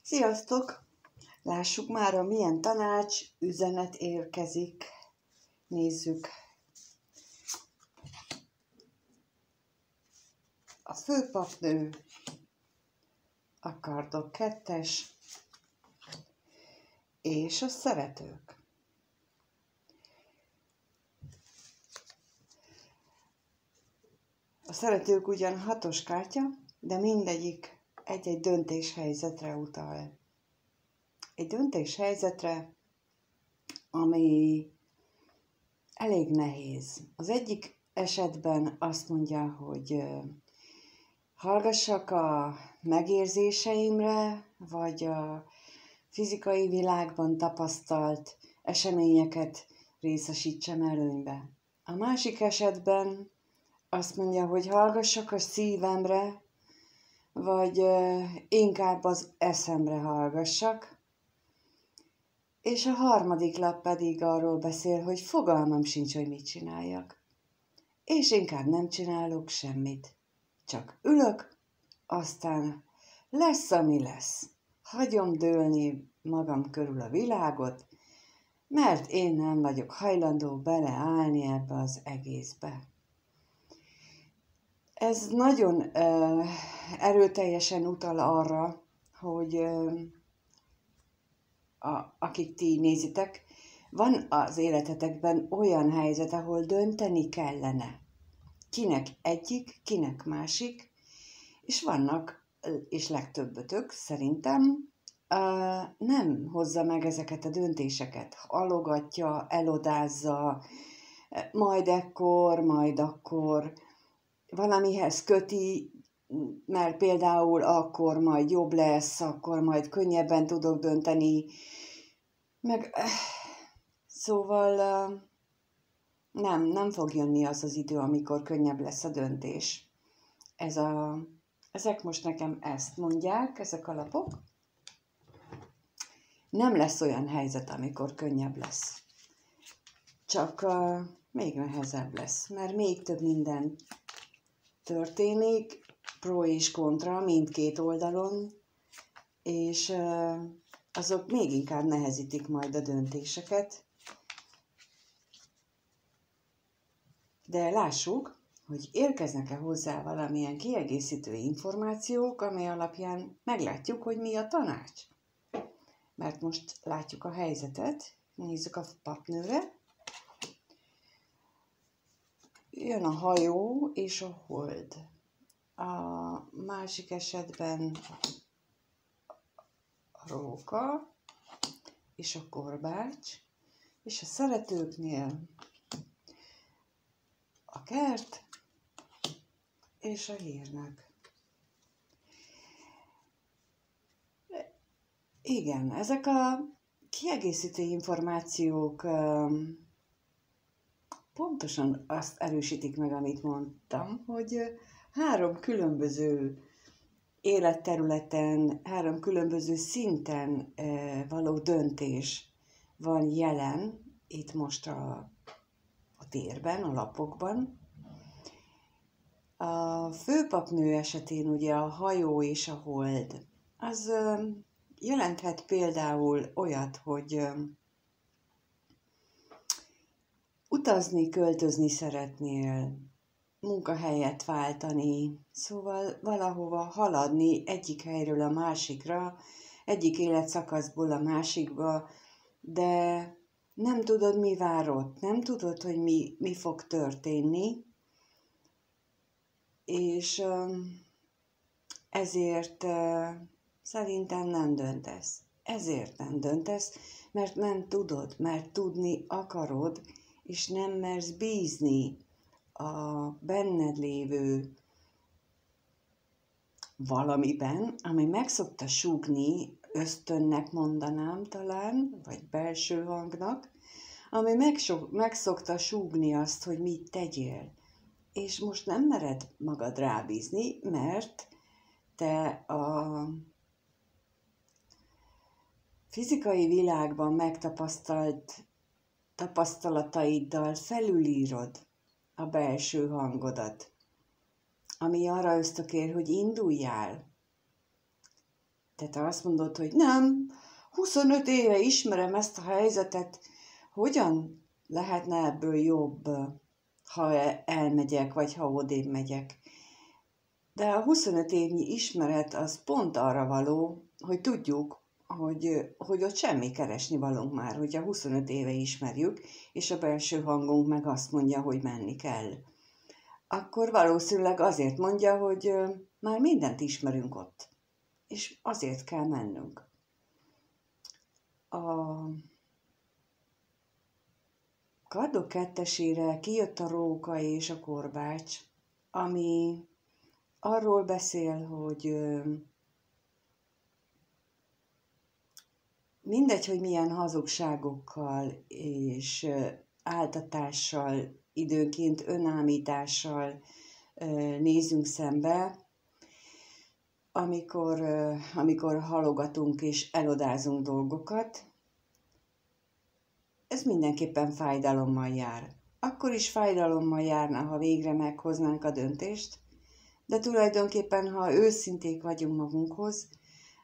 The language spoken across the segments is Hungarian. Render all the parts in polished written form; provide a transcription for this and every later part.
Sziasztok! Lássuk már, milyen tanács, üzenet érkezik. Nézzük. A főpapnő, a kardok 2-es, és a szeretők. A szeretők ugyan 6-os kártya, de mindegyik egy-egy döntéshelyzetre utal. Egy döntéshelyzetre, ami elég nehéz. Az egyik esetben azt mondja, hogy hallgassak a megérzéseimre, vagy a fizikai világban tapasztalt eseményeket részesítsem előnybe. A másik esetben azt mondja, hogy hallgassak a szívemre, vagy inkább az eszemre hallgassak. És a harmadik lap pedig arról beszél, hogy fogalmam sincs, hogy mit csináljak. És inkább nem csinálok semmit. Csak ülök, aztán lesz, ami lesz. Hagyom dőlni magam körül a világot, mert én nem vagyok hajlandó beleállni ebbe az egészbe. Ez nagyon erőteljesen utal arra, hogy akik ti nézitek, van az életetekben olyan helyzet, ahol dönteni kellene. Kinek egyik, kinek másik, és vannak, és legtöbbötök szerintem nem hozza meg ezeket a döntéseket. Halogatja, elodázza, majd ekkor, majd akkor, valamihez köti, mert például akkor majd jobb lesz, akkor majd könnyebben tudok dönteni, meg szóval nem fog jönni az az idő, amikor könnyebb lesz a döntés. Ezek most nekem ezt mondják, ezek a lapok. Nem lesz olyan helyzet, amikor könnyebb lesz. Csak még nehezebb lesz, mert még több minden történik, pro és kontra mindkét oldalon, és azok még inkább nehezítik majd a döntéseket. De lássuk, hogy érkeznek-e hozzá valamilyen kiegészítő információk, ami alapján meglátjuk, hogy mi a tanács. Mert most látjuk a helyzetet, nézzük a papnőre. Jön a hajó és a hold. A másik esetben a róka és a korbács, és a szeretőknél a kert és a hírnök. Igen, ezek a kiegészítő információk pontosan azt erősítik meg, amit mondtam, hogy 3 különböző életterületen, 3 különböző szinten való döntés van jelen, itt most a térben, a lapokban. A főpapnő esetén ugye a hajó és a hold, az jelenthet például olyat, hogy utazni, költözni szeretnél, munkahelyet váltani, szóval valahova haladni egyik helyről a másikra, egyik életszakaszból a másikba, de nem tudod, mi vár ott, nem tudod, hogy mi fog történni, és ezért szerintem nem döntesz. Ezért nem döntesz, mert nem tudod, mert tudni akarod, és nem mersz bízni a benned lévő valamiben, ami meg szokta súgni, ösztönnek mondanám talán, vagy belső hangnak, ami meg szokta súgni azt, hogy mit tegyél. És most nem mered magad rábízni, mert te a fizikai világban megtapasztalt tapasztalataiddal felülírod a belső hangodat, ami arra ösztökél, hogy induljál. De te azt mondod, hogy nem, 25 éve ismerem ezt a helyzetet, hogyan lehetne ebből jobb, ha elmegyek, vagy ha odébb megyek. De a 25 évnyi ismeret az pont arra való, hogy tudjuk, hogy ott semmi keresni valónk már, hogyha 25 éve ismerjük, és a belső hangunk meg azt mondja, hogy menni kell. Akkor valószínűleg azért mondja, hogy már mindent ismerünk ott, és azért kell mennünk. A Kardok kettesére kijött a róka és a korbács, ami arról beszél, hogy mindegy, hogy milyen hazugságokkal és áltatással, időnként önállítással nézünk szembe, amikor halogatunk és elodázunk dolgokat, ez mindenképpen fájdalommal jár. Akkor is fájdalommal járna, ha végre meghoznánk a döntést, de tulajdonképpen, ha őszinték vagyunk magunkhoz,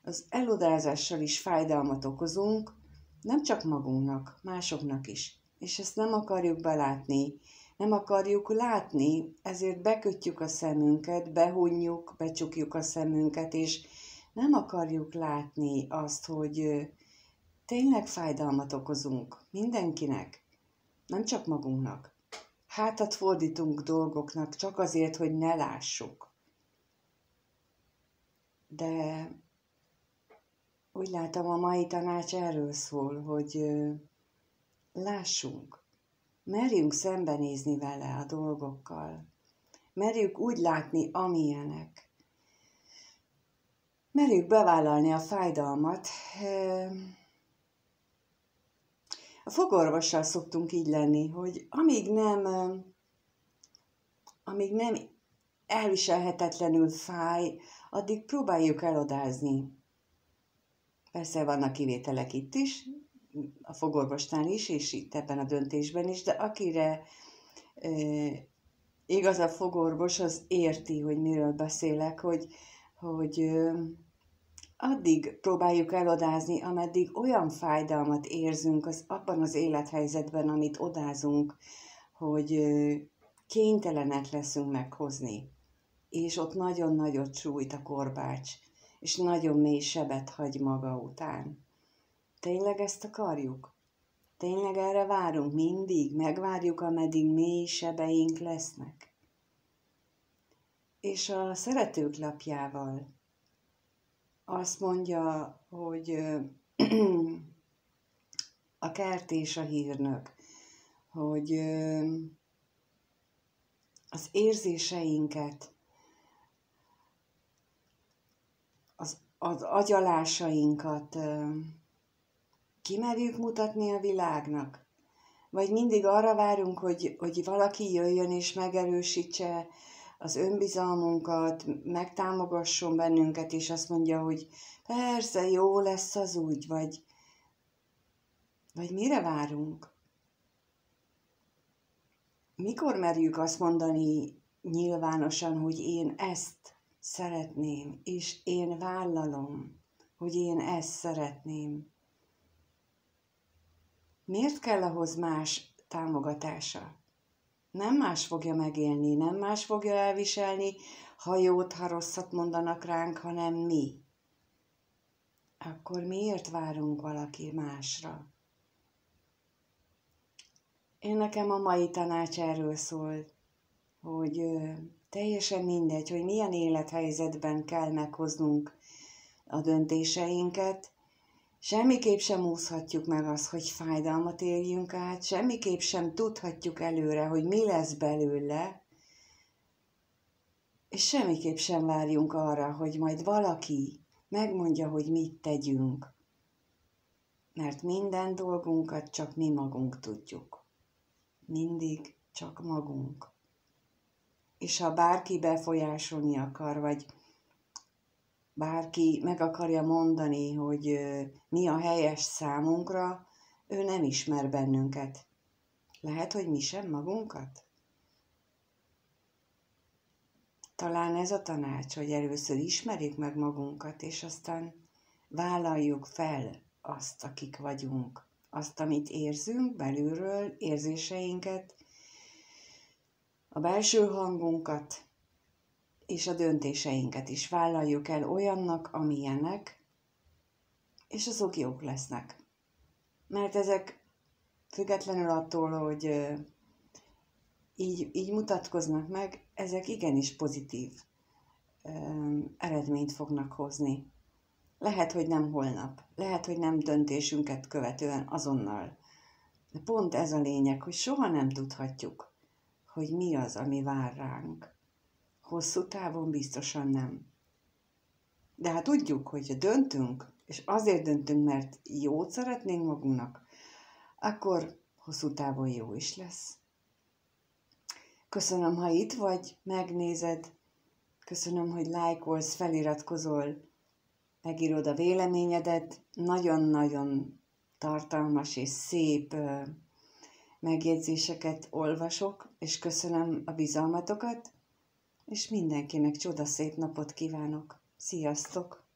az elodázással is fájdalmat okozunk, nem csak magunknak, másoknak is. És ezt nem akarjuk belátni, nem akarjuk látni, ezért bekötjük a szemünket, behunjuk, becsukjuk a szemünket, és nem akarjuk látni azt, hogy tényleg fájdalmat okozunk mindenkinek, nem csak magunknak. Hátat fordítunk dolgoknak csak azért, hogy ne lássuk. De úgy látom, a mai tanács erről szól, hogy lássunk, merjünk szembenézni vele a dolgokkal, merjük úgy látni, amilyenek. Merjük bevállalni a fájdalmat. A fogorvossal szoktunk így lenni, hogy amíg nem elviselhetetlenül fáj, addig próbáljuk elodázni. Persze vannak kivételek itt is, a fogorvosnál is, és itt ebben a döntésben is, de akire igaz a fogorvos, az érti, hogy miről beszélek, hogy addig próbáljuk elodázni, ameddig olyan fájdalmat érzünk abban az élethelyzetben, amit odázunk, hogy kénytelenek leszünk meghozni. És ott nagyon nagyot sújt a korbács, és nagyon mély sebet hagy maga után. Tényleg ezt akarjuk? Tényleg erre várunk mindig? Megvárjuk, ameddig mély sebeink lesznek? És a Szeretők lapjával azt mondja, hogy a kert és a hírnök, hogy az érzéseinket, az agyalásainkat kimerjük mutatni a világnak? Vagy mindig arra várunk, hogy valaki jöjjön és megerősítse az önbizalmunkat, megtámogasson bennünket, és azt mondja, hogy persze, jó lesz az úgy, vagy mire várunk? Mikor merjük azt mondani nyilvánosan, hogy én ezt szeretném, és én vállalom, hogy én ezt szeretném? Miért kell ahhoz más támogatása? Nem más fogja megélni, nem más fogja elviselni, ha jót, ha rosszat mondanak ránk, hanem mi. Akkor miért várunk valaki másra? Nekem a mai tanács erről szól, hogy teljesen mindegy, hogy milyen élethelyzetben kell meghoznunk a döntéseinket, semmiképp sem úszhatjuk meg azt, hogy fájdalmat éljünk át, semmiképp sem tudhatjuk előre, hogy mi lesz belőle, és semmiképp sem várjunk arra, hogy majd valaki megmondja, hogy mit tegyünk, mert minden dolgunkat csak mi magunk tudjuk. Mindig csak magunk. És ha bárki befolyásolni akar, vagy bárki meg akarja mondani, hogy mi a helyes számunkra, ő nem ismer bennünket. Lehet, hogy mi sem magunkat? Talán ez a tanács, hogy először ismerjük meg magunkat, és aztán vállaljuk fel azt, akik vagyunk, azt, amit érzünk belülről, érzéseinket, a belső hangunkat, és a döntéseinket is vállaljuk el olyannak, amilyenek, és azok jók lesznek. Mert ezek függetlenül attól, hogy így mutatkoznak meg, ezek igenis pozitív eredményt fognak hozni. Lehet, hogy nem holnap, lehet, hogy nem döntésünket követően azonnal. De pont ez a lényeg, hogy soha nem tudhatjuk, hogy mi az, ami vár ránk. Hosszú távon biztosan nem. De hát tudjuk, hogy döntünk, és azért döntünk, mert jót szeretnénk magunknak, akkor hosszú távon jó is lesz. Köszönöm, ha itt vagy, megnézed, köszönöm, hogy lájkolsz, feliratkozol, megírod a véleményedet, nagyon-nagyon tartalmas és szép megjegyzéseket olvasok, és köszönöm a bizalmatokat, és mindenkinek csodaszép napot kívánok. Sziasztok!